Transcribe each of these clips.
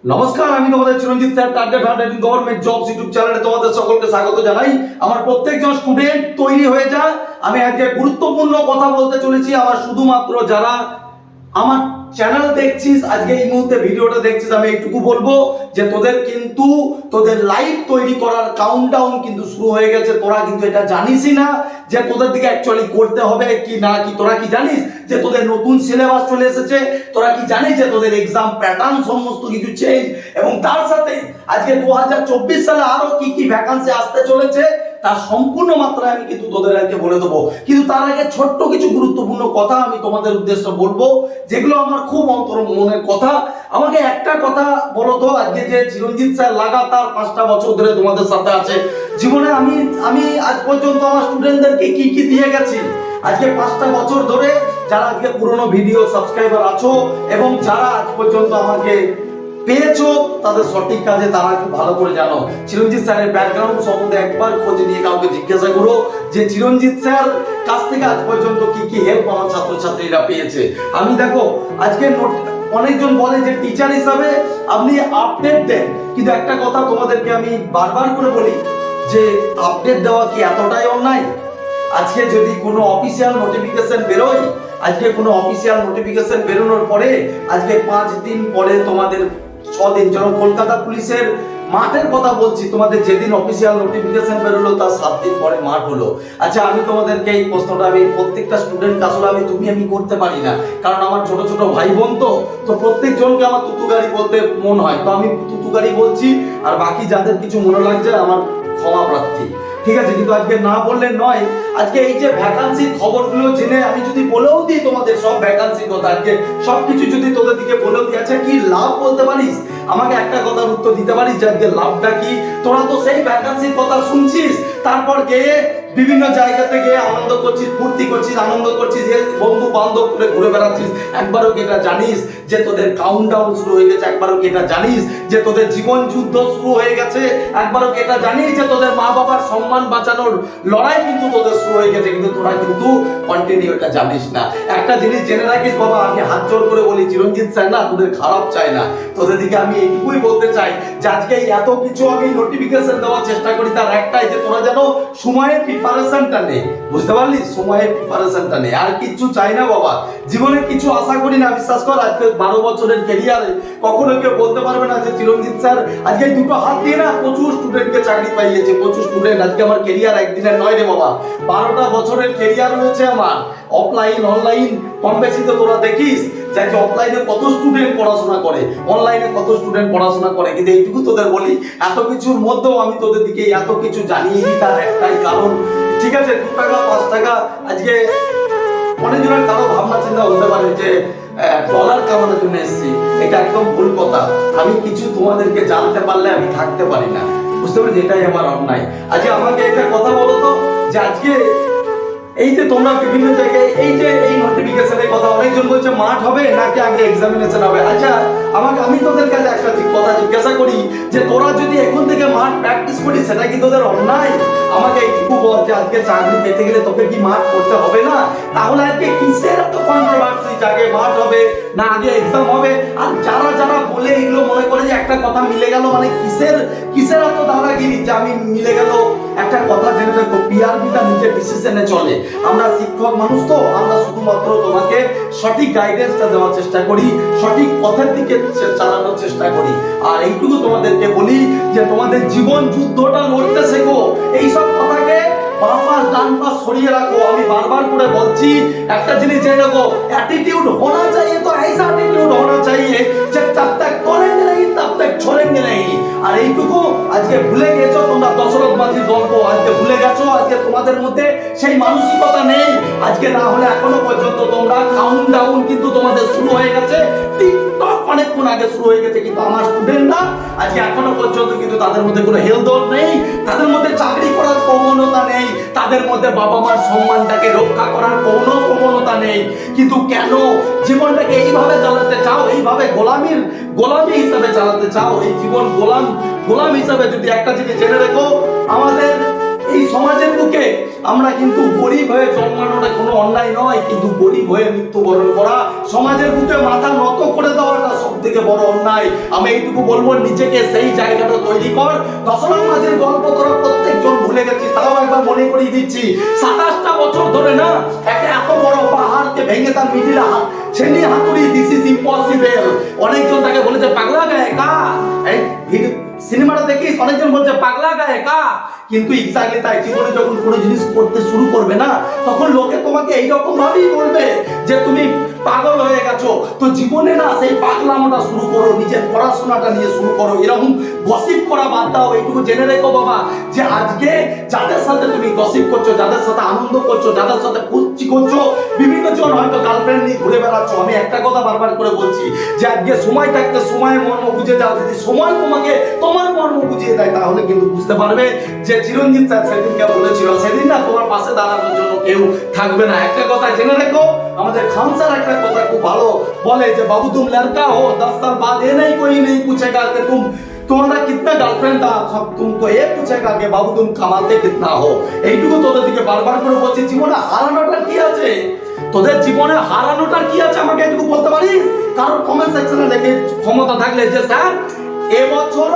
নমস্কার, আমি তোমাদের Chiranjit sir, target 100 government jobs YouTube চ্যানেলে তোমাদের সকলকে স্বাগত জানাই। আমার প্রত্যেকজন স্টুডেন্ট তৈরি হয়ে যা। আমি আজকে গুরুত্বপূর্ণ কথা বলতে চলেছি। আমার শুধুমাত্র যারা আমার চ্যানেল দেখছিস, আজকে এই মুহূর্তে ভিডিওটা দেখছিস, আমি এইটুকু বলবো যে তোদের কিন্তু তোদের লাইফ তৈরি করার কাউন্টডাউন কিন্তু শুরু হয়ে গেছে। তোরা কিন্তু এটা জানিসই না যে তোদের দিকে অ্যাকচুয়ালি করতে হবে কি না। কি তোরা কি জানিস যে তোদের নতুন সিলেবাস চলে এসেছে? তোরা কি জানিস যে তোদের এক্সাম প্যাটার্ন সমস্ত কিছু চেঞ্জ, এবং তার সাথে আজকে 2024 সালে আরো কি কি ভ্যাকান্সি আসতে চলেছে তার সম্পূর্ণ মাত্রায় আমি কিন্তু তোদের আজকে বলে দেবো। কিন্তু তার আগে ছোট্ট কিছু গুরুত্বপূর্ণ কথা আমি তোমাদের উদ্দেশ্যে বলবো, যেগুলো আমার খুব অন্তর মনের কথা। আমাকে একটা কথা বলো তো, আজকে যে চিরঞ্জিত স্যার লাগাতার 5টা বছর ধরে তোমাদের সাথে আছে, জীবনে আমি আজ পর্যন্ত আমার স্টুডেন্টদেরকে কি কি দিয়ে গেছি। আজকে 5টা বছর ধরে যারা আজকে পুরনো ভিডিও সাবস্ক্রাইবার আছো এবং যারা আজ পর্যন্ত আমাকে পেয়েছো, তাদের সঠিক কাজে তারা খুব ভালো করে জানো। চিরঞ্জিত স্যারের ব্যাকগ্রাউন্ড সম্বন্ধে একবার খোঁজ নিয়ে কাউকে জিজ্ঞাসা করো যে চিরঞ্জিত স্যার কাছ থেকে আজ পর্যন্ত কি কি হেল্প আমার ছাত্রছাত্রীরা পেয়েছে। আমি দেখো আজকে অনেকজন বলে যে টিচার হিসাবে আপনি আপডেট দেন, কিন্তু একটা কথা তোমাদেরকে আমি বারবার করে বলি যে আপডেট দেওয়া কি এতটাই অন্যায়? আজকে যদি কোনো অফিসিয়াল নোটিফিকেশন বেরোয়, আজকে কোনো অফিসিয়াল নোটিফিকেশন বেরোনোর পরে আজকে 5 দিন পরে তোমাদের 6 দিন, যেমন কলকাতা পুলিশের মাঠের কথা বলছি, তোমাদের যেদিন অফিসিয়াল নোটিফিকেশন বেরোলো তার 7 দিন পরে মাঠ হলো। আচ্ছা, আমি তোমাদেরকে এই প্রশ্নটা আমি প্রত্যেকটা স্টুডেন্ট আসলে আমি করতে পারি না, কারণ আমার ছোট ছোট ভাই বোন তো প্রত্যেকজনকে আমার তুতুগাড়ি বলতে মন হয়, তো আমি তুতুগাড়ি বলছি। আর বাকি যাদের কিছু মনে লাগছে আমার ক্ষমা প্রার্থী, ঠিক আছে? কিন্তু আজকে না বললে নয়। আজকে এই যে ভ্যাকান্সির খবরগুলো জেনে আমি যদি বলেও দিই তোমাদের সব ভ্যাকান্সির কথা, আজকে সবকিছু যদি তোদের দিকে বলেও দিই, আচ্ছা কি লাভ বলতে পারিস? আমাকে একটা কথার উত্তর দিতে পারিস যে আজকে লাভটা কি? তোরা তো সেই ভ্যাকান্সির কথা শুনছিস, তারপর গিয়ে বিভিন্ন জায়গাতে গিয়ে আনন্দ করছিস, ফুর্তি করছিস, আনন্দ করছিস, বন্ধু বান্ধব করে ঘুরে বেড়াচ্ছিস। একবারও কি এটা জানিস যে তোদের কাউন্টডাউন শুরু হয়ে গেছে? একবারও কি এটা জানিস যে তোদের জীবন যুদ্ধ শুরু হয়ে গেছে? একবারও কি এটা জানিস যে তোদের মা বাবার সম্মান বাঁচানোর লড়াই কিন্তু তোদের শুরু হয়ে গেছে? কিন্তু তোরা কিন্তু কন্টিনিউ এটা জানিস না। একটা জিনিস জেনে রাখিস বাবা, আমি হাত জোর করে বলি, চিরঞ্জিত স্যার না তোদের খারাপ চাই না, তোদের দিকে আমি এইটুকুই বলতে চাই যে আজকে এত কিছু আমি নোটিফিকেশন দেওয়ার চেষ্টা করি, তার একটাই যে তোরা যেন সময়ের প্রিপারেশনটা নে। বুঝতে পারলি? সময়ের প্রিপারেশনটা নে, আর কিছু চাই না বাবা। জীবনে কিছু আশা করি না, বিশ্বাস কর। আজকে 12 বছরের ক্যারিয়ারে কখনো কেউ বলতে পারবে না যে চিরঞ্জিত স্যার আজকে দুটো হাত দিয়ে না প্রচুর স্টুডেন্টকে চাকরি পাইয়েছে, প্রচুর স্টুডেন্ট। আজকে আমার ক্যারিয়ার একদিনের নয় রে বাবা, 12টা বছরের ক্যারিয়ার রয়েছে আমার। অফলাইন অনলাইন কম বেশি তো তোরা দেখিস যে অফলাইনে কত স্টুডেন্ট পড়াশোনা করে, অনলাইনে কত স্টুডেন্ট পড়াশোনা করে। কিন্তু এইটুকু তোদের বলি, এত কিছুর মধ্যেও আমি তোদের দিকে এত কিছু জানিয়ে দিই, তার একটাই কারণ, ঠিক আছে? 2 টাকা 5 টাকা আজকে অনেকজনের কারো ভাবনা চিন্তা হতে পারে যে ডলার কামানোর জন্য এসেছি, এটা একদম ভুল কথা। আমি কিছু তোমাদেরকে জানতে পারলে আমি থাকতে পারি না, বুঝতে পারছি? এটাই আমার অন্যায়। আজকে আমাকে একটা কথা বলো তো, যে আজকে এই যে তোমরা বিভিন্ন জায়গায় এই যে এই নোটিফিকেশনের কথা, অনেকজন বলছে মাঠ হবে নাকি আগে এক্সামিনেশন হবে। আচ্ছা, আমি তোদের কাছে একটা কথা জিজ্ঞাসা করি যে তোরা যদি এখন থেকে মাঠ প্র্যাকটিস করিস, সেটা কি তোদের অন্যায়? আমাকে এইটুকু বল যে আজকে চাকরি পেতে গেলে তোকে কি মাঠ করতে হবে না? তাহলে আজকে কিসের এত কন্ট্রোভার্সি, আগে মাঠ হবে না আগে এক্সাম হবে? আর যারা যারা বলে এগুলো মনে করে যে একটা কথা মিলে গেল, মানে কিসের এত দাদাগিরি যে আমি মিলে গেল? একটা কথা জেনে দেখো, পিআরবিটা নিজের ডিসিশনে চলে। আমরা শিক্ষক মানুষ, তো আমরা শুধুমাত্র তোমাকে সঠিক গাইডেন্সটা দেওয়ার চেষ্টা করি, সঠিক পথের দিকে চালানোর চেষ্টা করি। আর এইটুকু তোমাদেরকে বলি যে তোমাদের জীবন যুদ্ধটা লড়তে শেখো। এইসব কথাকে বাম পাশ ডান পাশ সরিয়ে রাখো। আমি বারবার করে বলছি একটা জিনিস জেনে রাখো, অ্যাটিটিউড होना चाहिए, तो ऐसा एटीट्यूड होना चाहिए যে तब तक तोड़ेंगे नहीं तब तक छोड़ेंगे नहीं। আর এইটুকু আজকে ভুলে গেছো তোমরা, দশরথ মাঝির গল্প আজকে ভুলে গেছো। আজকে তোমাদের মধ্যে সেই মানসিকতা নেই। আজকে না হলে এখনো পর্যন্ত তোমরা কাউন্টডাউন কিন্তু তোমাদের শুরু হয়ে গেছে, টিকটক অনেকক্ষণ আগে শুরু হয়ে গেছে। কিন্তু আমার স্টুডেন্টরা আজকে এখনো পর্যন্ত কিন্তু তাদের মধ্যে কোনো হেলদোল নেই, তাদের মধ্যে চাকরি করার প্রবণতা নেই, তাদের মধ্যে বাবা মার সম্মানটাকে রক্ষা করার কোনো প্রবণতা নেই। কিন্তু কেন জীবনটাকে এইভাবে চালাতে চাও, এইভাবে গোলামি হিসাবে চালাতে চাও? এই জীবন গোলাম হিসাবে যদি একটা জিনিস জেনে রেখো, আমাদের এই সমাজের বুকে আমরা কিন্তু গরিব হয়ে জন্মানোটা কোনো অন্যায় নয়, কিন্তু গরিব হয়ে মৃত্যুবরণ করা, সমাজের বুকে মাথা নত করে দেওয়াটা সব থেকে থেকে বড় অন্যায়। আমি এইটুকু বলবো, নিজেকে সেই জায়গাটা তৈরি কর। দশরথ মাঝির গল্প তোরা প্রত্যেকজন ভুলে গেছিস, তাও একবার মনে করিয়ে দিচ্ছি। 27টা বছর ধরে না একটা এত বড় পাহাড়কে ভেঙে তার মিডিলে ছেনি হাতুড়ি, দিস ইজ ইম্পসিবল। অনেকজন তাকে বলেছে পাগলা গায়িকা, এই সিনেমাটা দেখিস অনেকজন বলছে পাগলা গায়িকা, কিন্তু এক্স্যাক্টলি তাই। জীবনে যখন কোনো জিনিস করতে শুরু করবে না, তখন লোকে তোমাকে এইরকম ভাবেই বলবে যে তুমি পাগল হয়ে গেছো। তো জীবনে না সেই পাগলামোটা শুরু করো, নিজের পড়াশোনাটা নিয়ে শুরু করো। এরকম গসিপ করা বাদ দাও। এইটুকু জেনে রেখো বাবা, যে আজকে যাদের সাথে তুমি গসিপ করছো, যাদের সাথে আনন্দ করছো, যাদের সাথে ফুর্তি করছো, বিভিন্ন জন হয়তো গার্লফ্রেন্ড নিয়ে ঘুরে বেড়াচ্ছ, আমি একটা কথা বারবার করে বলছি যে আজকে সময় থাকতে সময়ের মর্ম বুঝে যাও। যদি সময় তোমাকে তোমার মর্ম বুঝিয়ে দেয়, তাহলে কিন্তু বুঝতে পারবে যে চিরঞ্জিত স্যার সেদিনকে বলেছিল, সেদিন না তোমার পাশে দাঁড়ানোর জন্য কেউ থাকবে না। একটা কথা জেনে রেখো, আমাদের খান স্যার একটা কথা খুব ভালো বলে যে বাবু तुम लड़का हो 10 साल बाद ये नहीं कोई नहीं पूछेगा कि तुम्हारा कितना गर्लफ्रेंड था, सब तुमको ये पूछेगा कि बाबू तुम कमाते कितना हो। এইটুকু তোদের দিকে বারবার করে বলছি, জীবনে হারানোটার কি আছে? তোদের জীবনে হারানোটার কি আছে আমাকে এইটুকু বলতে পারিস? কারণ কমেন্ট সেকশনে লিখে ক্ষমতা থাকলে যে স্যার এবছর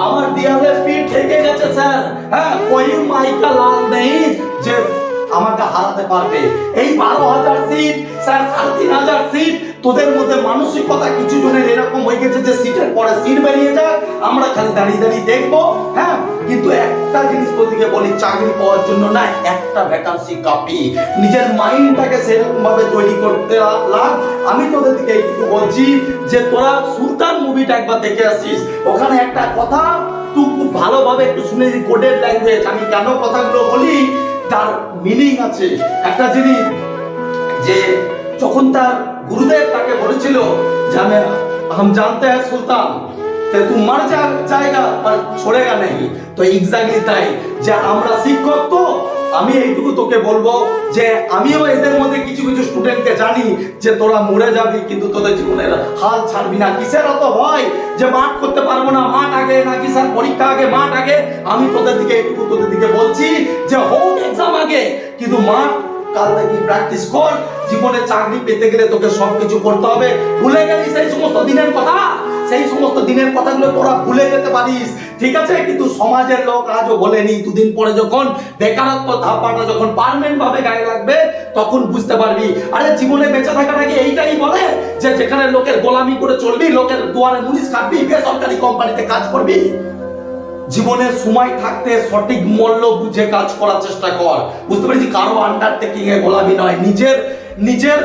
আমার দেয়ালে পিঠ থেকে গেছে স্যার, হ্যাঁ কোই মাইকা লাল নেই যে আমাকে হারাতে পারবে। এই 12,000 সিট স্যার 3,500 সিট, তোদের মধ্যে মানসিকতা কিছু জনের এরকম হয়ে গেছে যে সিটের পরে সিট বেরিয়ে যাক, আমরা খালি দাঁড়িয়ে দাঁড়িয়ে দেখবো। হ্যাঁ, কিন্তু একটা জিনিস তোদেরকে বলি, চাকরি পাওয়ার জন্য না একটা ভ্যাকান্সি কাপি, নিজের মাইন্ডটাকে সেরকম ভাবে তৈরি করতে লাগ। আমি তোদের দিকে এইটুকু বলছি যে তোরা সুলতান মুভিটা একবার দেখে আসিস, ওখানে একটা কথা তুই খুব ভালোভাবে একটু শুনে দিই, কোডেড ল্যাঙ্গুয়েজ। আমি কেন কথাগুলো বলি তার মিনিং আছে। একটা জিনিস যে যখন তার গুরুদেব তাকে বলেছিল যে हम जानते हैं सुल्तान तू मर जाएगा पर छोड़ेगा नहीं, তো এক্স্যাক্টলি তাই যে আমরা শিক্ষক। তো আমি এইটুকু তোকে বলবো যে আমিও এদের মধ্যে কিছু কিছু স্টুডেন্টকে জানি যে তোরা মরে যাবি, কিন্তু তোদের জীবনের হাল ছাড়বি না। কিসের অত ভয় যে মাঠ করতে পারবো না, মাঠ আগে নাকি স্যার পরীক্ষা আগে, মাঠ আগে? আমি তোদের দিকে এইটুকু তোদের দিকে বলছি যে হোক এক্সাম আগে, কিন্তু মাঠ কাল থেকে প্র্যাকটিস কর। জীবনে চাকরি পেতে গেলে তোকে সবকিছু করতে হবে। ভুলে গেলি সেই সমস্ত দিনের কথা, সেই সমস্ত দিনের কথাগুলো তোরা ভুলে যেতে পারিস, ঠিক আছে? কিন্তু সমাজের লোক আজও বলেনি, দুদিন পরে যখন বেকারত্ব ধাপ্পাটা যখন পার্মানেন্ট ভাবে গায়ে লাগবে, তখন বুঝতে পারবি। আরে জীবনে বেঁচে থাকাটাকে এইটাই বলে যে যেখানে লোকের গোলামি করে চলবি, লোকের দুয়ারে মুনিশ খাটবি, বেসরকারি কোম্পানিতে কাজ করবি। জীবনের সময় থাকতে সঠিক মূল্য বুঝে কাজ করার চেষ্টা কর। বুঝতে পেরেছি? কারো আন্ডারটেকিং এ গোলামি নয়, নিজের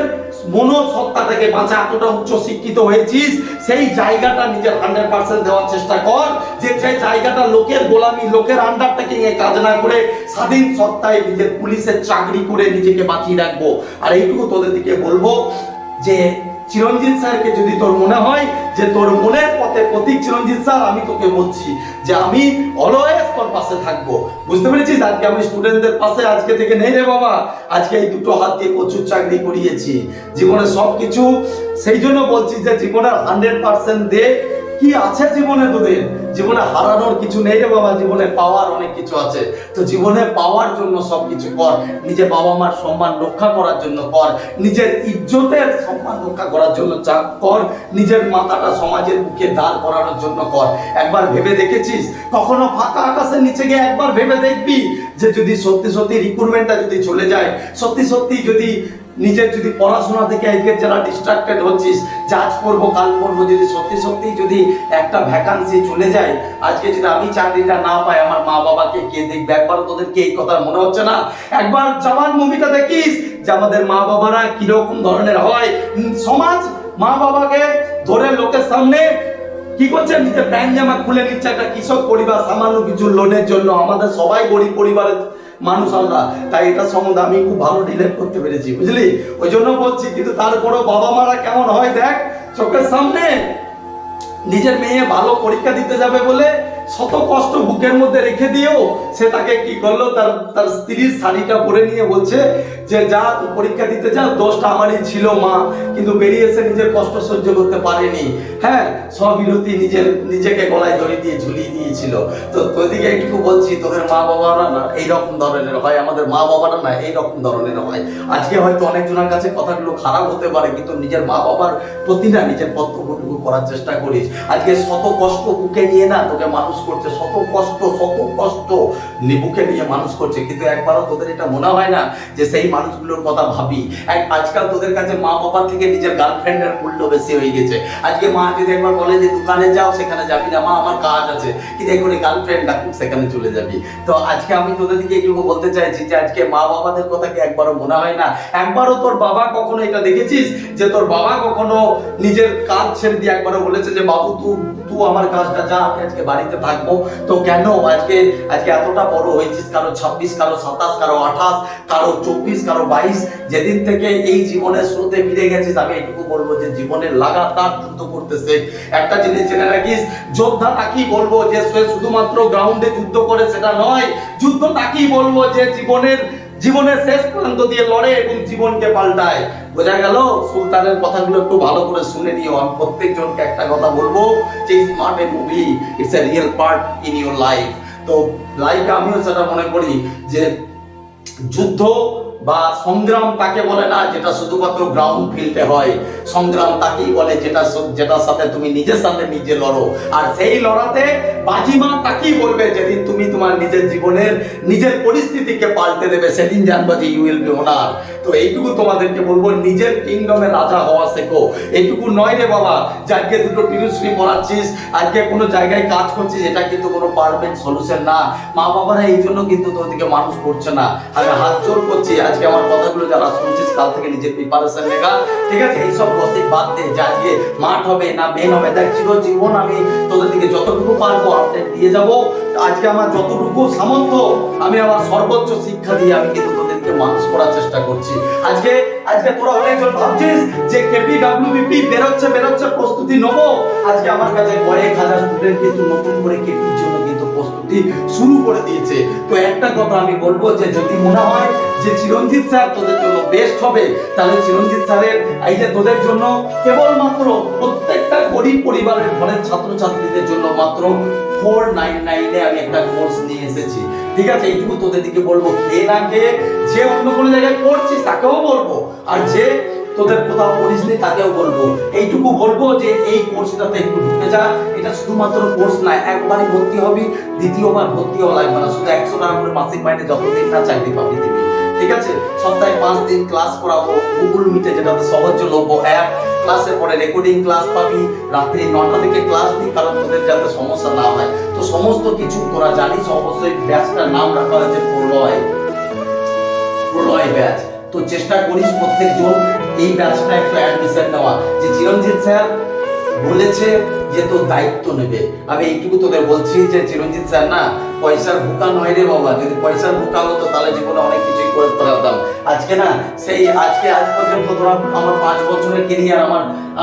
মনোসত্তা থেকে বাঁচা। এতটা উচ্চ শিক্ষিত হয়েছিস, সেই জায়গাটা নিজের 100% দেওয়ার চেষ্টা কর, যে সেই জায়গাটা লোকের গোলামি, লোকের আন্ডারটেকিং এ কাজ না করে স্বাধীন সত্তায় নিজের পুলিশের চাকরি করে নিজেকে বাঁচিয়ে রাখবো। আর এইটুকু তোদের দিকে বলবো যে চিরঞ্জিত স্যারকে যদি তোর মনে হয় যে তোর মনের পথে প্রতীক চিরঞ্জিত স্যার, আমি তোকে বলছি যে আমি অলওয়েজ তোর পাশে থাকবো। বুঝতে পেরেছিস? আজকে আমি স্টুডেন্টদের পাশে আজকে থেকে নেই রে বাবা, আজকে এই দুটো হাত দিয়ে প্রচুর চাকরি করিয়েছি জীবনে সবকিছু। সেই জন্য বলছি যে জীবনের 100% দে। কি আছে জীবনে? তোদের জীবনে হারানোর কিছু নেই রে বাবা, জীবনে পাওয়ার অনেক কিছু আছে। তো জীবনে পাওয়ার জন্য সবকিছু কর, নিজের বাবা মার সম্মান রক্ষা করার জন্য কর, নিজের ইজ্জতের সম্মান রক্ষা করার জন্য কর, নিজের মাথাটা সমাজের বুকে দাঁড় করানোর জন্য কর। একবার ভেবে দেখেছিস কখনো ফাঁকা আকাশের নিচে গিয়ে একবার ভেবে দেখবি যে যদি সত্যি সত্যি রিক্রুটমেন্টটা যদি চলে যায়, সত্যি সত্যি যদি নিজের যদি পড়াশোনা থেকে আজকে যারা ডিস্ট্রাক্টেড হচ্ছিস, যে আজ পড়বো কাল পড়বো, যদি সত্যি সত্যি যদি একটা ভ্যাকান্সি চলে যায়, আজকে যদি আমি চাকরিটা না পাই, আমার মা বাবাকে কে দেখবে? একবার তোদেরকে এই কথা মনে হচ্ছে না? একবার জওয়ান মুভিটা দেখিস যে আমাদের মা বাবারা কিরকম ধরনের হয়। সমাজ মা বাবাকে ধরে লোকের সামনে কি করছে, নিজের প্যান্ট জামা খুলে নিচ্ছে। একটা কৃষক পরিবার সামান্য কিছু লোনের জন্য, আমাদের সবাই গরিব পরিবারের মানুষ আমরা, তাই এটা সম্বন্ধে আমি খুব ভালো রিলেট করতে পেরেছি, বুঝলি? ওই জন্য বলছি। কিন্তু তারপরেও বাবা মারা কেমন হয় দেখ, চোখের সামনে নিজের মেয়ে ভালো পরীক্ষা দিতে যাবে বলে শত কষ্ট বুকের মধ্যে রেখে দিয়েও সে তাকে কি করলো, তার স্ত্রীর শাড়িটা পরে নিয়ে বলছে যে যা পরীক্ষা দিতে যা, দোষটা আমারই ছিল মা, কিন্তু বেরিয়ে এসে নিজের কষ্ট সহ্য করতে পারেনি। হ্যাঁ, স্ববিরতি নিজেকে গলায় ধরে দিয়ে ঝুলিয়ে দিয়েছিল। তো তোদিকে একটু বলছি, তোদের মা বাবারা না এইরকম ধরনের হয়, আমাদের মা বাবারা না এইরকম ধরনের হয়। আজকে হয়তো অনেকজনের কাছে কথাগুলো খারাপ হতে পারে, কিন্তু নিজের মা বাবার প্রতি না নিজের কর্তব্যটুকু করার চেষ্টা করিস। আজকে শত কষ্ট বুকে নিয়ে না তোকে মানুষ করছে, শত কষ্ট বুকে নিয়ে মানুষ করছে, কিন্তু একবারও তোদের এটা মনে হয় না যে সেই মানুষগুলোর কথা ভাবি। আজকাল তোদের কাছে মা বাবা থেকে নিজের গার্লফ্রেন্ডের মূল্য বেশি হয়ে গেছে। আজকে মা যদি একবার বলে যে দোকানে যাও, সেখানে যাবি না, মা আমার কাজ আছে, কিন্তু এখন গার্লফ্রেন্ড ডাকুক সেখানে চলে যাবি। তো আজকে আমি তোদের দিকে একটু বলতে চাইছি যে আজকে মা বাবাদের কথা কি একবারও মনে হয় না? একবারও তোর বাবা কখনো এটা দেখেছিস যে তোর বাবা কখনো নিজের কাজ ছেড়ে দিয়ে একবারও বলেছে যে বাবু তুই আমার কাজটা যা, আমি আজকে বাড়িতে থাকবো? তো কেন আজকে এতটা বড় হয়েছিস, কারো 26, কারো 27, কারো 28, কারো 24, কারো 22, যেদিন থেকে এই জীবনের স্রোতে ফিরে গেছিস, আমি এটুকু বলবো যে জীবনের লাগাতার যুদ্ধ করতেছে। একটা জিনিস জেনে রাখিস, যোদ্ধা তাকেই বলবো যে সে শুধুমাত্র গ্রাউন্ডে যুদ্ধ করে সেটা নয়, যুদ্ধ তাকেই বলবো যে জীবনের শেষ প্রান্ত দিয়ে লড়ে এবং জীবনকে পাল্টায়। বোঝা গেল? সুলতানের কথাগুলো একটু ভালো করে শুনে নিও। আমি প্রত্যেকজনকে একটা কথা বলবো যে it's not a movie, it's a real part in your life. তো লাইফে আমিও সেটা মনে করি যে যুদ্ধ বা সংগ্রাম তাকে বলে না যেটা শুধুমাত্র গ্রাউন্ড ফিল্ডে হয়। সংগ্রাম তাকেই বলে যেটার সাথে তুমি নিজের সাথে নিজে লড়ো। আর সেই লড়াতে বাজিমাত তাকেই বলবে যেদিন তুমি তোমার নিজের জীবনের নিজের পরিস্থিতিকে পাল্টে দেবে, সেদিন জানবা যে ইউ উইল বি অনার। তো এইটুকু তোমাদেরকে বলবো, নিজের কিংডমে রাজা হওয়া শেখো। এইটুকু নয় রে বাবা যে আজকে দুটো টিউশনি পড়াচ্ছিস, আজকে কোনো জায়গায় কাজ করছিস, এটা কিন্তু কোনো পারমানেন্ট সলিউশন না। মা বাবারা এই জন্য কিন্তু তোদেরকে মানুষ করছে না। আমি হাত জোর করছি, আজকে আমার কথাগুলো যারা শুনছিস কাল থেকে নিজের প্রিপারেশন লেখা, ঠিক আছে? এইসব গসিপ বাদ দে, যে আজকে মাঠ হবে না মেন হবে। দেখ, চিরজীবন আমি তোদের দিকে যতটুকু পারবো আপডেট দিয়ে যাব। আজকে আমার যতটুকু সামর্থ্য, আমি আমার সর্বোচ্চ শিক্ষা দিয়ে আমি কিন্তু তোদেরকে মানুষ করার চেষ্টা করছি। আজকে তোরা অনেকজন ভাবছিস যে কেপিডব্লিউবিপি বেরোচ্ছে প্রস্তুতি নেবো। আজকে আমার কাছে কয়েক হাজার স্টুডেন্ট কিন্তু নতুন করে কেপির জন্য কিন্তু প্রস্তুতি শুরু করে দিয়েছে। তো একটা কথা আমি বলবো যে যদি মনে হয় যে চিরঞ্জিত স্যার তোদের জন্য বেস্ট হবে, তাহলে চিরঞ্জিত স্যারের এই যে তোদের জন্য কেবলমাত্র প্রত্যেকটা গরিব পরিবারের ঘরের ছাত্রছাত্রীদের জন্য মাত্র 499 আমি একটা কোর্স নিয়ে এসেছি। ঠিক আছে? এইটুকু তোদের দিকে বলবো, খেয়ে না খেয়ে যে অন্য কোনো জায়গায় পড়ছিস তাকেও বলবো, আর যে তোদের কোথাও পড়িসনি তাকেও বলবো। এইটুকু বলবো যে এই কোর্সটাতে একটু ঢুকে যা। এটা শুধুমাত্র কোর্স না, একবারই ভর্তি হবি, দ্বিতীয়বার ভর্তি হওয়া লাগবে না। শুধু 100 টাকা করে মাসিক মাইনে যতদিন না চাকরি পাবি দিবি। ঠিক আছে? সপ্তাহে 5 দিন ক্লাস করাবো গুগল মিটে, যেটা সহজলভ্য অ্যাপ। ক্লাসের পরে রেকর্ডিং ক্লাস পাবি, রাত্রি 9টা থেকে ক্লাস দিই, কারণ তোদের যাতে সমস্যা না হয়। তো সমস্ত কিছু তোরা জানিস। অবশ্যই ব্যাচটার নাম রাখা হয়েছে প্রলয় ব্যাচ। তো চেষ্টা করিস প্রত্যেকজন এই ব্যাচটা একটু অ্যাডমিশন নেওয়া। যে চিরঞ্জিত স্যার বলেছে যে তোর দায়িত্ব নেবে, আমি এইটুকু তোদের বলছি যে চিরঞ্জিত স্যার না পয়সার ভুকা নয় রে বাবা। যদি পয়সার ভুকা হতো তাহলে জীবনে অনেক কিছুই করে ফেলাতাম। আজকে না সেই আজ পর্যন্ত তোরা আমার 5 বছরের কেরিয়ার,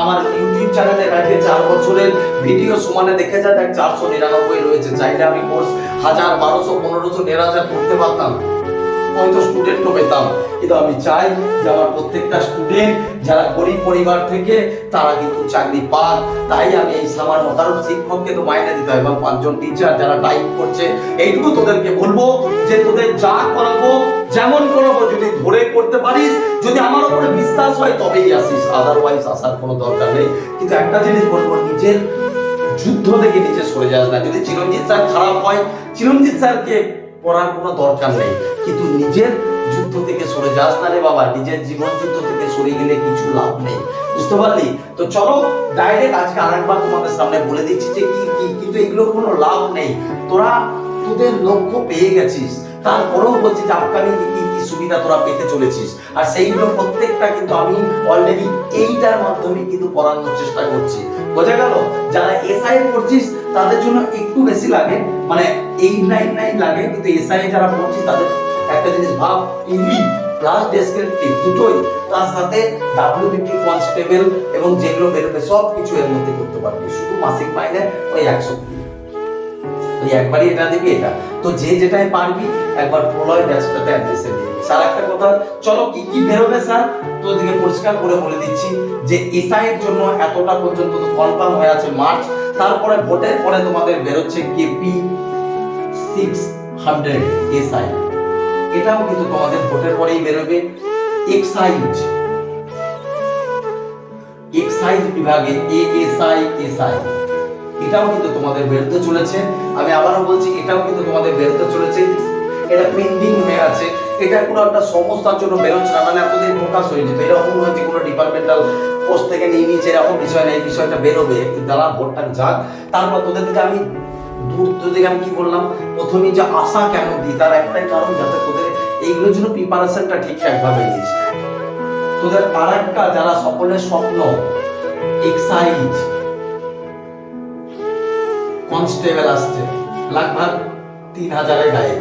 আমার ইউটিউব চ্যানেলের আজকে 4 বছরের ভিডিও সমানে দেখে যা, দেখ 499 রয়েছে। চাইলে আমি কোর্স 1000, 1200, 1500, 1000 করতে পারতাম, হয়তো স্টুডেন্টও পেতাম। কিন্তু আমি চাই যে আমার প্রত্যেকটা স্টুডেন্ট যারা গরিব পরিবার থেকে তারা কিন্তু চাকরি পাক। তাই আমি এই সামান্য, কারণ শিক্ষককে তো মাইনে দিতে হয়, এবং 5 জন টিচার যারা টাইপ করছে, এইটুকু তোদেরকে বলবো যে তোদের যা করাবো যেমন করাবো যদি ধরে করতে পারিস, যদি আমার উপরে বিশ্বাস হয় তবেই আসিস, আদারওয়াইজ আসার কোনো দরকার নেই। কিন্তু একটা জিনিস বলবো, নিজের যুদ্ধ থেকে নিচে সরে যাস না। যদি চিরঞ্জিত স্যার খারাপ হয়, চিরঞ্জিত স্যারকে পড়ার কোনো দরকার নেই, কিন্তু নিজের যুদ্ধ থেকে সরে যাস না রে বাবা। নিজের জীবন যুদ্ধ থেকে সরে গেলে কিছু লাভ নেই, বুঝতে পারলি? তো চলো ডাইরেক্ট আজকে আরেকবার তোমাদের সামনে বলে দিচ্ছি যে কি কিন্তু এগুলোর কোনো লাভ নেই। তোরা তোদের লক্ষ্য পেয়ে গেছিস, তারপরেও বলছি যে আপকামিং কি সুবিধা তোরা পেতে চলেছিস, আর সেইগুলো প্রত্যেকটা কিন্তু আমি অলরেডি এইটার মাধ্যমে কিন্তু পড়ানোর চেষ্টা করছি। বোঝা গেল? যারা এসআই পড়ছিস তাদের জন্য একটু বেশি লাগে, মানে 899 লাগে, কিন্তু এসআই যারা পড়ছিস তাদের একটা জিনিস ভাব, ইউই প্লাস ডেসক্রিপটিভ দুটোই, তার সাথে ডাব্লিউবিপি কনস্টেবল এবং যেগুলো বেরোবে সব কিছু এর মধ্যে করতে পারবি, শুধু মাসিক মাইনে ওই 100। তুই একবারই এটা দিবি এটা, তো যে যেটাই পারবি একবার প্রলয় ব্যাচটাতে অ্যাডমিশন নিবি। স্যার একটা কথা, চলো কি কি বেরোবে স্যার তোদেরকে পরিষ্কার করে বলে দিচ্ছি, যে এসআই এর জন্য এতটা পর্যন্ত তো কনফার্ম হয়ে আছে মার্চ, তারপরে ভোটের পরে তোমাদের বেরোচ্ছে কেপি 600 এসআই, এটাও কিন্তু তোমাদের ভোটের পরেই বেরোবে। এক্সাইজ বিভাগে এএসআই এসআই, এটাও কিন্তু তোমাদের বেরোতে চলেছে। আমি আবারও বলছি এটাও কিন্তু তোমাদের বেরোতে চলেছে, এটা পেন্ডিং হয়ে আছে, এটা কোনো একটা সংস্থার জন্য বেরোচ্ছে না, মানে এতদিন প্রকাশ হয়ে যেত, এরকম হয়েছে কোনো ডিপার্টমেন্টাল পোস্ট থেকে নিয়ে নিয়েছে, এরকম বিষয় না, এই বিষয়টা বেরোবে একটু দাঁড়া, ভোটটা যাক। তারপর তোদের দিকে আমি কি বললাম, প্রথমে যে আশা কেন দিই, তার একটাই কারণ যাতে তোদের এইগুলোর জন্য প্রিপারেশনটা ঠিকঠাক ভাবে নিস। তোদের আর একটা যারা সকলের স্বপ্ন এক্সাইজ কনস্টেবল আসছে লাগভাগ 3000-এর গায়ে,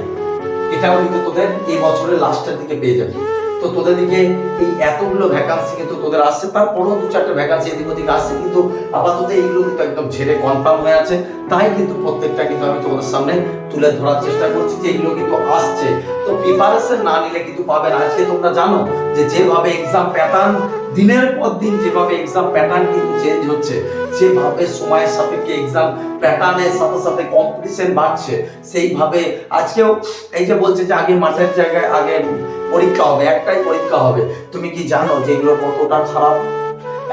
এটাও কিন্তু তোদের এই বছরের লাস্টের দিকে পেয়ে যাবে। তো তোদের দিকে এই এতগুলো ভ্যাকান্সি কিন্তু তোদের আসছে, তারপরও 2-4টে ভ্যাকান্সি এদিক ওদিক আসছে, কিন্তু আপাতত এইগুলো কিন্তু একদম ছেড়ে কনফার্ম হয়ে আছে। তাই কিন্তু প্রত্যেকটা কিন্তু আমি তোমাদের সামনে তুলে ধরার চেষ্টা করছি যে এগুলো কিন্তু আসছে, তো প্রিপারেশন না নিলে কিন্তু পাবে না। আজকে তোমরা জানো যে যেভাবে এক্সাম প্যাটার্ন দিনের পর দিন, যেভাবে এক্সাম প্যাটার্ন কিন্তু চেঞ্জ হচ্ছে, যেভাবে সময়ের সাপেক্ষে এক্সাম প্যাটার্নের সাথে সাথে কম্পিটিশন বাড়ছে, সেইভাবে আজকেও এই যে বলছে যে আগে মাঠের জায়গায় আগে পরীক্ষা হবে, একটাই পরীক্ষা হবে, তুমি কি জানো যে এগুলো কতটা খারাপ?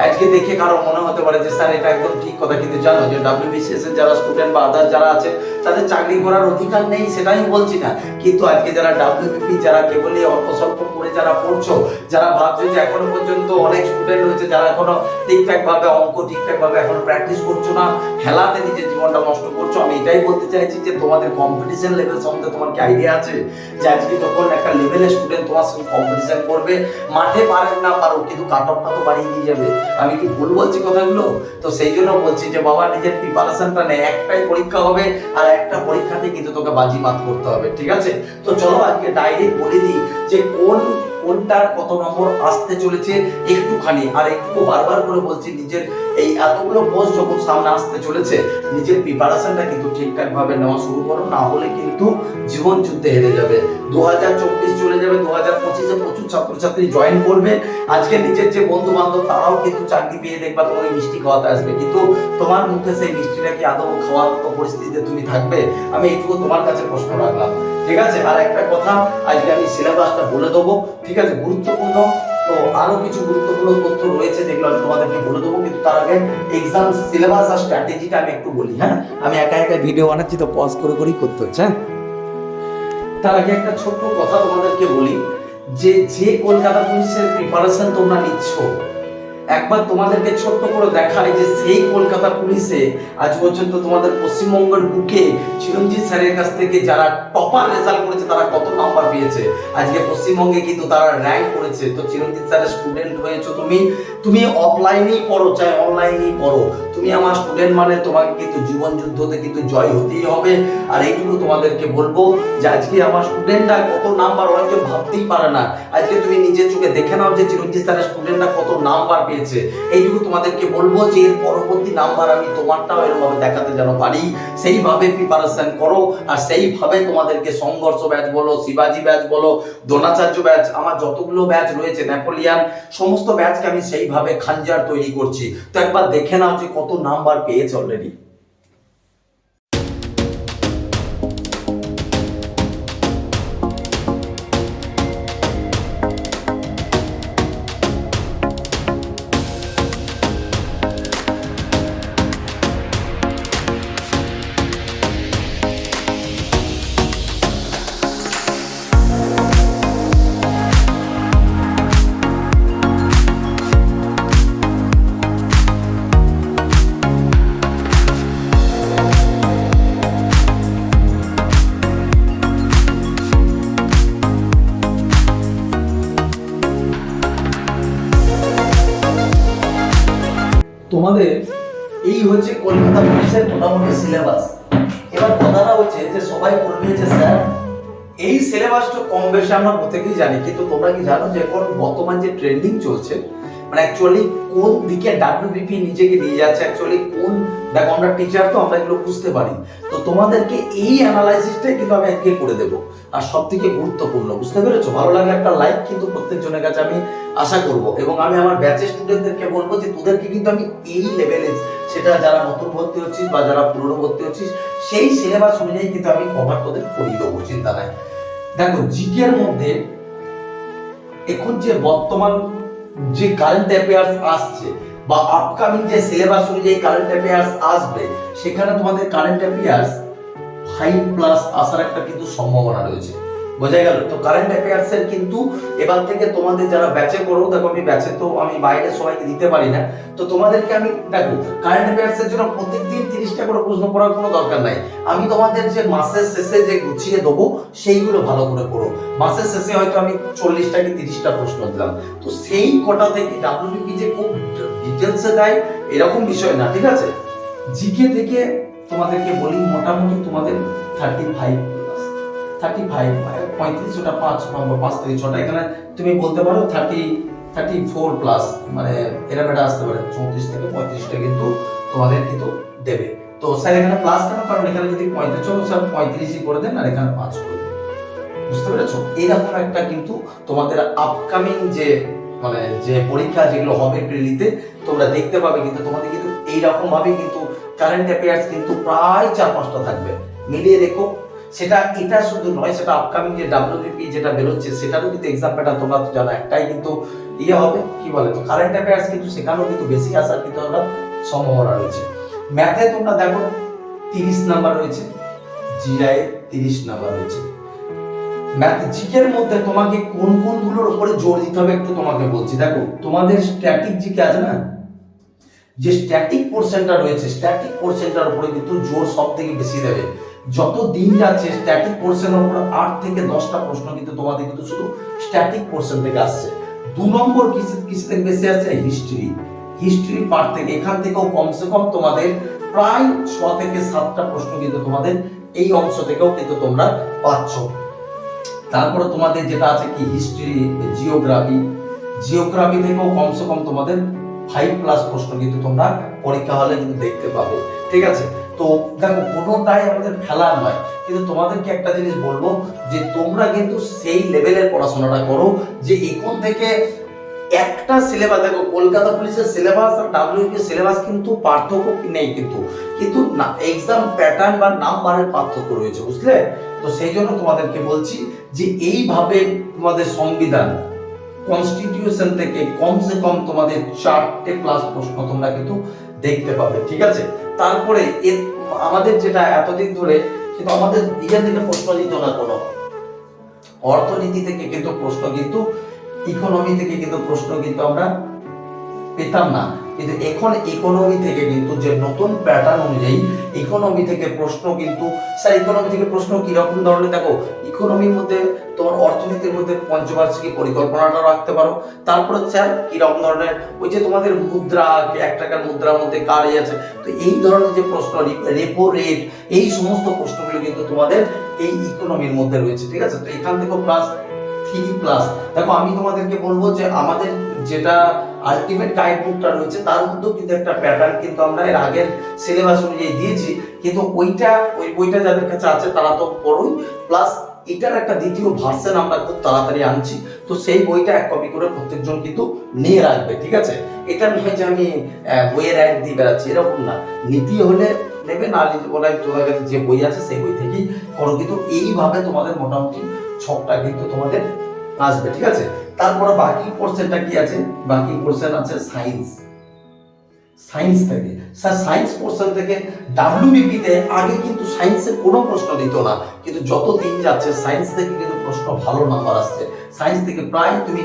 আজকে দেখে কারো মনে হতে পারে যে স্যার এটা একদম ঠিক কথা, কিন্তু জানো যে WBCS এর যারা স্টুডেন্ট বা আদার যারা আছে তাদের চাকরি করার অধিকার নেই, সেটাই বলছি না, কিন্তু আজকে যারা WBP যারা কেবলই অল্প স্বল্প করে যারা পড়ছো, যারা ভাবছো যে এখনো পর্যন্ত অনেক স্টুডেন্ট রয়েছে যারা এখনো ঠিকঠাক ভাবে অঙ্ক ঠিকঠাক ভাবে এখনো প্র্যাকটিস করছো না, খেলাতে নিজের জীবনটা নষ্ট করছো, আমি এটাই বলতে চাইছি যে তোমাদের কম্পিটিশন লেভেল সম্বন্ধে তোমার কি আইডিয়া আছে? যে আজকে যখন একটা লেভেলের স্টুডেন্ট তোমার সঙ্গে কম্পিটিশন করবে, মাঠে পারেন না পারো কিন্তু কাট অফটা তো বাড়িয়ে দিয়ে যাবে। আমি কি ভুল বলছি কথাগুলো? তো সেই জন্য বলছি যে বাবা নিজের প্রিপারেশনটা নে, একটাই পরীক্ষা হবে আর একটা পরীক্ষাতে কিন্তু তোকে বাজিমাত করতে হবে, ঠিক আছে? তো চলো আজকে ডাইরেক্ট বলে দিই যে কোনটার কত নম্বর আসতে চলেছে একটুখানি, আর একটু বারবার করে বলছি নিজের এই এতগুলো পোস্ট যখন সামনে আসতে চলেছে, নিজের প্রিপারেশনটা কিন্তু ঠিকঠাক ভাবে নেওয়া শুরু করো, না হলে কিন্তু জীবন যুদ্ধে হেরে যাবে। 2024 চলে যাবে, 2025-এ প্রচুর ছাত্রছাত্রী জয়েন করবে, আজকে নিজের যে বন্ধু বান্ধব তারাও কিন্তু চাকরি পেয়ে দেখবা তোমাকে মিষ্টি খাওয়াতে আসবে, কিন্তু তোমার মুখে সেই মিষ্টিটা কি আদৌ খাওয়ার মতো পরিস্থিতিতে তুমি থাকবে? আমি এইটুকু তোমার কাছে প্রশ্ন রাখলাম, ঠিক আছে? আর একটা কথা, আজকে আমি সিলেবাসটা বলে দেবো, ঠিক আছে? গুরুত্বপূর্ণ তো আরো কিছু গুরুত্বপূর্ণ তথ্য রয়েছে যেগুলো আমি তোমাদেরকে বলে দেবো, কিন্তু তার আগে এক্সাম সিলেবাস আর স্ট্র্যাটেজিটা আমি একটু বলি। হ্যাঁ, আমি একা একা ভিডিও বানাচ্ছি তো পজ করে করেই করতে হচ্ছে। হ্যাঁ, তার আগে একটা ছোট্ট কথা তোমাদেরকে বলি, যে কলকাতা পুলিশের প্রিপারেশন তোমরা নিচ্ছ, একবার তোমাদেরকে ছোট্ট করে দেখায় যে সেই কলকাতা পুলিশে আজ পর্যন্ত তোমাদের পশ্চিমবঙ্গের বুকে চিরঞ্জিত স্যারের কাছ থেকে যারা টপার রেজাল্ট করেছে তারা কত নাম্বার পেয়েছে, আজকে পশ্চিমবঙ্গে কিন্তু তারা র্যাঙ্ক করেছে। তো চিরঞ্জিত স্যারের স্টুডেন্ট হয়েছো তুমি অফলাইনেই পড়ো চাই অনলাইনেই পড়ো, তুমি আমার স্টুডেন্ট মানে তোমাকে কিন্তু জীবন যুদ্ধতে কিন্তু জয় হতেই হবে। আর এইটুকু তোমাদেরকে বলবো যে আজকে আমার স্টুডেন্টরা কত নাম্বার অনেকে ভাবতেই পারে না, আজকে তুমি নিজের চোখে দেখে নাও যে চিরঞ্জিত স্যারের স্টুডেন্টরা কত নাম্বার পেয়েছে। এইটুকু তোমাদেরকে বলবো যে এর পরবর্তী নাম্বার আমি তোমারটাও এরকম দেখাতে যেন পারি, সেইভাবে প্রিপারেশন করো। আর সেইভাবে তোমাদেরকে সংঘর্ষ ব্যাচ বলো, শিবাজি ব্যাচ বলো, দ্রোণাচার্য ব্যাচ, আমার যতগুলো ব্যাচ রয়েছে, নেপোলিয়ান, সমস্ত ব্যাচকে আমি সেইভাবে খাঞ্জার তৈরি করছি। তো একবার দেখে নাও যে কত নাম্বার পেয়েছে অলরেডি। তোমাদের এই হচ্ছে কলকাতা পুলিশের মোটামুটি সিলেবাস। এবার কথাটা হচ্ছে যে সবাই বলবে যে স্যার এই সিলেবাসটা কম বেশি আমরা প্রত্যেকেই জানি, কিন্তু তোমরা কি জানো যে এখন বর্তমান যে ট্রেন্ডিং চলছে মানে অ্যাকচুয়ালি কোন দিকে ডাব্লিউবিপি নিজেকে নিয়ে যাচ্ছে, অ্যাকচুয়ালি কোন, দেখো আমরা টিচার তো আমরা এগুলো বুঝতে পারি, তো তোমাদেরকে এই অ্যানালাইসিসটাই কিন্তু আমি আজকে করে দেবো। আর সব থেকে গুরুত্বপূর্ণ, বুঝতে পেরেছো? ভালো লাগলে একটা লাইক কিন্তু প্রত্যেকজনের কাছে আমি আশা করব, এবং আমি আমার ব্যাচের স্টুডেন্টদেরকে বলবো যে তোদেরকে কিন্তু আমি এই লেভেলে, সেটা যারা নতুন ভর্তি হচ্ছিস বা যারা পুরনো ভর্তি হচ্ছিস, সেই সিলেবাস অনুযায়ী কিন্তু আমি কভার তোদের করিয়ে দেবো, চিন্তা নাই। দেখো জিকে এর মধ্যে এখন যে বর্তমান যে কারেন্ট অ্যাফেয়ার্স আসছে বা আপকামিং যে সিলেবাস অনুযায়ী কারেন্ট অ্যাফেয়ার্স আসবে, সেখানে তোমাদের কারেন্ট অ্যাফেয়ার্স 5+ আসার একটা কিন্তু সম্ভাবনা রয়েছে, বোঝা গেল? তো কারেন্ট অ্যাফেয়ার্স এর কিন্তু এবার থেকে তোমাদের যারা ব্যাচে করো, দেখো আমি ব্যাচে তো আমি বাইরে সবাইকে দিতে পারি না, তো তোমাদেরকে আমি দেখো কারেন্ট অ্যাফেয়ার্স এর জন্য প্রত্যেকদিন 30টা করে প্রশ্ন পড়ার কোনো দরকার নাই। আমি তোমাদের যে মাসের শেষে যে গুছিয়ে দেবো সেইগুলো ভালো করে পড়ো। মাসের শেষে হয়তো আমি 40টা কি 30টা প্রশ্ন দিলাম, তো সেই কটা থেকে ডাব্লিউবিপি যে খুব ডিটেলসে দেয় এরকম বিষয় না, ঠিক আছে? জিকে থেকে তোমাদেরকে বলি মোটামুটি তোমাদের 35 35 ওটা 5 নম্বর, 5 থেকে 6টা, এখানে তুমি বলতে পারো 34+, মানে এরকম একটা আসতে পারে 34 থেকে 35টা কিন্তু তোমাদের কিন্তু দেবে। তো স্যার এখানে প্লাস কেন? কারণ এখানে যদি 35, চলো স্যার 35ই করে দেন আর এখানে 5 করে দেন, বুঝতে পেরেছো? এরকম একটা কিন্তু তোমাদের আপকামিং যে মানে যে পরীক্ষা যেগুলো হবে প্রিলিতে তোমরা দেখতে পাবে, কিন্তু তোমাদের কিন্তু এইরকম ভাবে কিন্তু কারেন্ট অ্যাফেয়ার্স কিন্তু প্রায় 4-5টা থাকবে, মিলিয়ে দেখো। সেটা এটা শুধু নয়, সেটা আপকামিং যে ডাব্লিউবিপি যেটা বেরোচ্ছে সেটারও কিন্তু এক্সাম প্যাটার্ন তোমরা তো জানো একটাই কিন্তু ইয়ে হবে, কি বলে, তো কারেন্ট অ্যাফেয়ার্স কিন্তু সেখানেও কিন্তু বেশি আসার কিন্তু আমরা সম্ভাবনা রয়েছে। ম্যাথে তোমরা দেখো 30 নাম্বার রয়েছে, জিআই 30 নাম্বার রয়েছে। ম্যাথ জিকের মধ্যে তোমাকে কোন কোনগুলোর উপরে জোর দিতে হবে একটু তোমাকে বলছি। দেখো তোমাদের স্ট্যাটিক জিকে আছে না, যে স্ট্যাটিক পোরশনটা রয়েছে, স্ট্যাটিক পোরশনটার উপরে কিন্তু জোর সব থেকে বেশি দেবে। যত দিন যাচ্ছে স্ট্যাটিক পোরশনের উপর 8 থেকে 10টা প্রশ্ন কিন্তু তোমাদের কিন্তু শুধু স্ট্যাটিক পোরশন থেকে আসছে। 2 নম্বর কিসে থেকে বেশি আসছে? হিস্ট্রি পার্ট থেকে। এখান থেকেও কমসে কম তোমাদের প্রায় 6 থেকে 7টা প্রশ্ন কিন্তু তোমাদের এই অংশ থেকেও কিন্তু তোমরা পাচ্ছ। তারপরে তোমাদের যেটা আছে কি হিস্ট্রি, জিওগ্রাফি থেকেও কমসে কম তোমাদের 5+ প্রশ্ন কিন্তু তোমরা পরীক্ষা হলে কিন্তু দেখতে পাবে, ঠিক আছে? তো দেখো কোনোটাই আমাদের ফেলার নয়, কিন্তু তোমাদেরকে একটা জিনিস বলবো যে তোমরা কিন্তু সেই লেভেলের পড়াশোনাটা করো যে এখন থেকে একটা সিলেবাস, দেখো কলকাতা পুলিশের সিলেবাস আর ডাব্লিউপি সিলেবাস কিন্তু পার্থক্য নেই, কিন্তু না এক্সাম প্যাটার্ন বা নাম্বারের পার্থক্য রয়েছে, বুঝলে? তো সেই জন্য তোমাদেরকে বলছি যে এইভাবে তোমাদের সংবিধান কনস্টিটিউশন থেকে কমসে কম তোমাদের 4টে প্লাস প্রশ্ন তোমরা কিন্তু দেখতে পাবে, ঠিক আছে? তারপরে আমাদের যেটা এতদিন ধরে কিন্তু আমাদের ইয়ে থেকে প্রশ্ন দিত না, কোনো অর্থনীতি থেকে কিন্তু প্রশ্ন, কিন্তু ইকোনমি থেকে কিন্তু প্রশ্ন কিন্তু আমরা পেতাম না, কিন্তু এখন ইকোনমি থেকে কিন্তু যে নতুন প্যাটার্ন অনুযায়ী ইকোনমি থেকে প্রশ্ন কিন্তু, স্যার ইকোনমি থেকে প্রশ্ন কি রকম ধরনের? দেখো ইকোনমির মধ্যে তোমার অর্থনীতির মধ্যে পঞ্চবার্ষিকী পরিকল্পনাটা রাখতে পারো। তারপরে স্যার কি রকম ধরনের ওই যে তোমাদের মুদ্রা, 1 টাকার মুদ্রার মধ্যে কার আছে, তো এই ধরনের যে প্রশ্ন, রেপো রেট, এই সমস্ত প্রশ্নগুলো কিন্তু তোমাদের এই ইকোনমির মধ্যে রয়েছে, ঠিক আছে? তো এখান থেকেও +3+। দেখো আমি তোমাদেরকে বলবো যে আমাদের যেটা আলটিমেট গাইড বুকটা রয়েছে তার মধ্যেও কিন্তু একটা প্যাটার্ন কিন্তু আমরা এর আগের সিলেবাস অনুযায়ী দিয়েছি, কিন্তু ওই বইটা যাদের কাছে আছে তারা তো পড়ুই, প্লাস এটার একটা দ্বিতীয় ভার্সন আমরা খুব তাড়াতাড়ি আনছি, তো সেই বইটা 1 কপি করে প্রত্যেকজন কিন্তু নিয়ে রাখবে, ঠিক আছে? এটা নয় যে আমি বইয়ের এক দিয়ে বেড়াচ্ছি, এরকম না, নীতি হলে নেবে, না বলে তোমার কাছে যে বই আছে সেই বই থেকেই করো, কিন্তু এইভাবে তোমাদের মোটামুটি 6টা কিন্তু তোমাদের আসবে, ঠিক আছে? তারপরে বাকি পোরশনটা কি আছে? বাকি পোরশন আছে সায়েন্স থেকে। স্যার সায়েন্স পোরশন থেকে ডাব্লিউবিপি তে আগে কিন্তু সায়েন্সের কোনো প্রশ্ন দিত না, কিন্তু যত দিন যাচ্ছে সায়েন্স থেকে কিন্তু প্রশ্ন ভালো নাম্বার আসছে। সায়েন্স থেকে প্রায় তুমি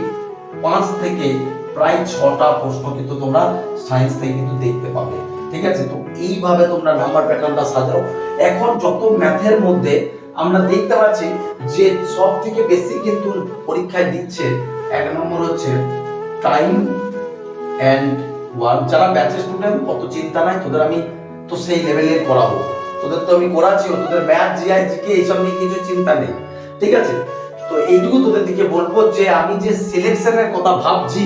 5 থেকে প্রায় 6টা প্রশ্ন কিন্তু তোমরা সায়েন্স থেকে কিন্তু দেখতে পাবে, ঠিক আছে? তো এইভাবে তোমরা নাম্বার প্যাটার্নটা সাজাও। এখন যত ম্যাথের মধ্যে আমরা দেখতে পাচ্ছি যে সব থেকে বেশি কিন্তু পরীক্ষায় দিচ্ছে 1 নম্বর হচ্ছে টাইম অ্যান্ড ওয়ার্ক। যারা ব্যাচের স্টুডেন্ট অত চিন্তা নাই, তোদের আমি তো সেই লেভেলের করাবো, তোদের তো আমি করাচ্ছি, তোদের ম্যাথ, জিআই, জিকে এইসব নিয়ে কিছু চিন্তা নেই, ঠিক আছে? তো এইটুকু তোদের দিকে বলবো যে আমি যে সিলেকশনের কথা ভাবছি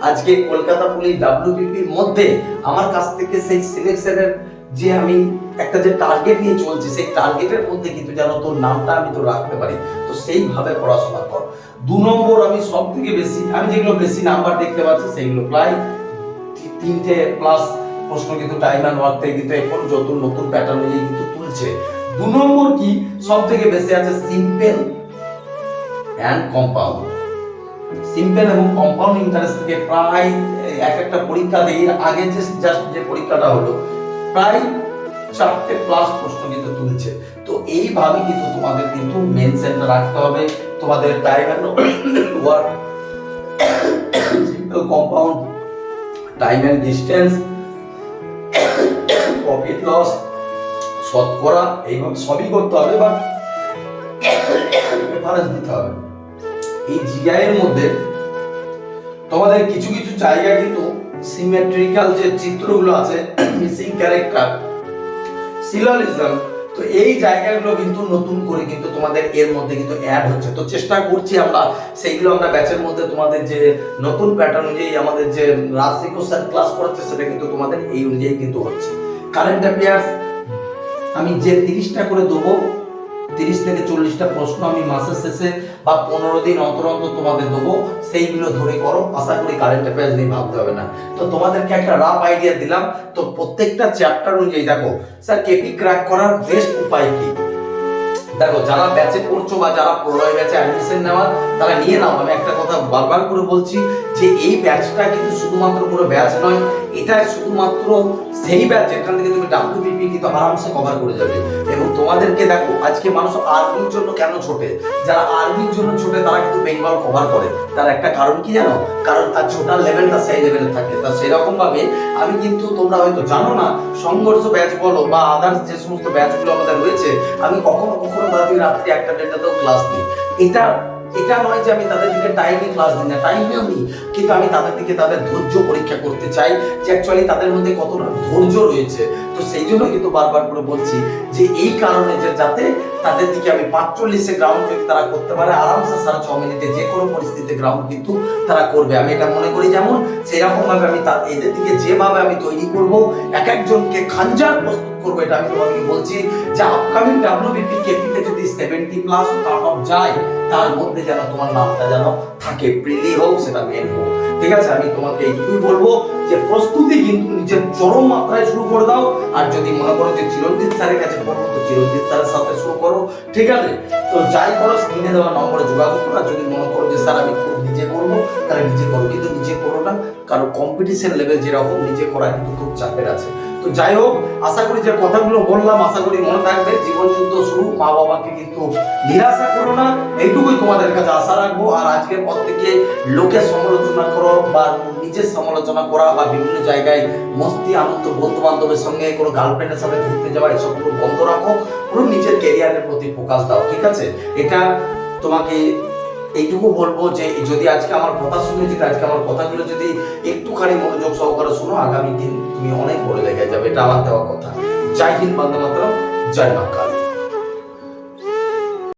আজকে কলকাতা পুলিশ ডাব্লিউবিপির মধ্যে আমার কাছ থেকে সেই সিলেকশনের যে আমি একটা যে টার্গেট নিয়ে চলছি, সেই টার্গেটের মধ্যে কিন্তু যেন তোর নামটা আমি তো রাখতে পারি, তো সেইভাবে পড়াশোনা কর। 2 নম্বর আমি সব থেকে বেশি, আমি যেগুলো বেশি নাম্বার দেখতে পাচ্ছি সেগুলো প্রায় 3টে প্লাস প্রশ্ন কিন্তু টাইম অ্যান্ড ওয়ার্ক থেকে কিন্তু এখন যত নতুন প্যাটার্ন অনুযায়ী কিন্তু তুলছে। 2 নম্বর কি সব থেকে বেশি আছে সিম্পল অ্যান্ড কম্পাউন্ড। সিম্পল এবং কম্পাউন্ড ইন্টারেস্ট থেকে প্রায় একটা পরীক্ষা দিয়ে আগে যে জাস্ট যে পরীক্ষাটা হলো প্রায় 4টে প্লাস প্রশ্ন কিন্তু তুলছে। তো এইভাবে কিন্তু তোমাদের কিন্তু মেন সেন্টার রাখতে হবে। তোমাদের time and work, simple compound, time and distance, profit loss, শতকরা, এইভাবে সবই করতে হবে বা রেফারেন্স দিতে হবে। এই জিআই এর মধ্যে তোমাদের কিছু কিছু জায়গা কিন্তু সিমেট্রিক্যাল যে চিত্রগুলো আছে, মিসিং ক্যারেক্টার, সিলোজিজম, তো এই জায়গাগুলো কিন্তু নতুন করে কিন্তু তোমাদের এর মধ্যে কিন্তু অ্যাড হচ্ছে। তো চেষ্টা করছি আমরা সেইগুলো আমরা ব্যাচের মধ্যে তোমাদের যে নতুন প্যাটার্ন অনুযায়ী আমাদের যে রাজশিক্ষক স্যার ক্লাস করাচ্ছে সেটা কিন্তু তোমাদের এই অনুযায়ী কিন্তু হচ্ছে। কারেন্ট অ্যাফেয়ার্স আমি যে 30টা করে দেবো, 30 থেকে 40টা প্রশ্ন আমি মাসের শেষে বা 15 দিন অন্তর অন্তর তোমাদের দেবো, সেইগুলো ধরে করো। আশা করি কারেন্ট অ্যাফেয়ার্স নিয়ে ভাবতে হবে না। তো তোমাদেরকে একটা রাফ আইডিয়া দিলাম। তো প্রত্যেকটা চ্যাপ্টার অনুযায়ী দেখো স্যার কেপি ক্র্যাক করার বেস্ট উপায় কি। দেখো যারা ব্যাচে পড়ছো বা যারা প্রলয় ব্যাচে অ্যাডমিশন নেওয়া তারা নিয়ে নাও। আমি একটা কথা বারবার করে বলছি যে এই ব্যাচটা কিন্তু শুধুমাত্র কোনো ব্যাচ নয়, এটা শুধুমাত্র সেই ব্যাচ যেখান থেকে তুমি ডাব্লিউবিপি কিন্তু আরামসে কভার করে যাবে। এবং তোমাদেরকে দেখো আজকে মানুষ আর্মির জন্য কেন ছোটে, যারা আর্মির জন্য ছোটে তারা কিন্তু বেঙ্গল কভার করে। তার একটা কারণ কি জানো, কারণ তার ছোটার লেভেলটা সেই লেভেলে থাকে। তা সেরকম ভাবে আমি কিন্তু, তোমরা হয়তো জানো না, সংঘর্ষ ব্যাচ বলো বা আদার্স যে সমস্ত ব্যাচগুলো আমাদের রয়েছে, আমি কখনো রাত্রি 1টা 1:30টাতেও ক্লাস নিই। এটা নয় যে আমি তাদের দিকে টাইমে ক্লাস দিই না, টাইমেও নিই, কিন্তু আমি তাদের দিকে তাদের ধৈর্য পরীক্ষা করতে চাই যে অ্যাকচুয়ালি তাদের মধ্যে কতটা ধৈর্য রয়েছে। তো সেই জন্য কিন্তু বারবার করে বলছি যে এই কারণে যে যাতে তাদের দিকে আমি 45-এ গ্রাউন্ড যদি তারা করতে পারে আরামসে 6.5 মিনিটে যে কোনো পরিস্থিতিতে গ্রাউন্ড কিন্তু তারা করবে। আমি এটা মনে করি যেমন সেরকম ভাবে আমি এদের দিকে যেভাবে আমি তৈরি করব, এক একজনকে খাঞ্জার প্রস্তুত করবো। এটা আমি তোমাকে বলছি যে আপকামিং ডাব্লিউবিপি কেপিতে যদি 70+ কাট অফ যায় তার মধ্যে যেন তোমার নামটা যেন থাকে, প্রিলি হোক সেটা মেন হোক। ঠিক আছে, আমি তোমাকে এইটুকুই বলবো যে প্রস্তুতি কিন্তু নিজের চরম মাত্রায় শুরু করে দাও। আর যদি মনে করো যে চিরঞ্জিত স্যারের কাছে পড়বো তো চিরঞ্জিত স্যারের সাথে শুরু করো। ঠিক আছে, তো যাই করো স্ক্রিনে দেওয়া নম্বরে যোগাযোগ করো। আর যদি মনে করো যে স্যার আমি নিজে করবো তাহলে নিজে করো, কিন্তু নিজে করো না, কারণ কম্পিটিশন লেভেল যেরকম নিজে করা কিন্তু খুব চাপের আছে। তো যাই হোক, আশা করি যে কথাগুলো বললাম আশা করি মনে থাকবে। জীবন যুদ্ধ শুরু, মা বাবাকে কিন্তু নিরাশা করো না, এইটুকুই তোমাদের কাছে আশা রাখবো। আর আজকের পর থেকে লোকের সমালোচনা করো বা নিজের সমালোচনা করা বা বিভিন্ন জায়গায় মস্তি আনন্দ বন্ধু বান্ধবের সঙ্গে কোনো গার্লফ্রেন্ডের সাথে ঘুরতে যাওয়া এসবগুলো বন্ধ রাখো, পুরো নিজের ক্যারিয়ারের প্রতি ফোকাস দাও। ঠিক আছে, এটা তোমাকে এইটুকু বলবো যে যদি আজকে আমার কথা শুনে, যদি আজকে আমার কথাগুলো যদি একটুখানি মনোযোগ সহকারে শোনো, আগামী দিন তুমি অনেক বড় জায়গায় যাবে। এটা আমার দেওয়া কথা। জয় হিন্দ, বন্দে মাতরম, জয় মা কালী।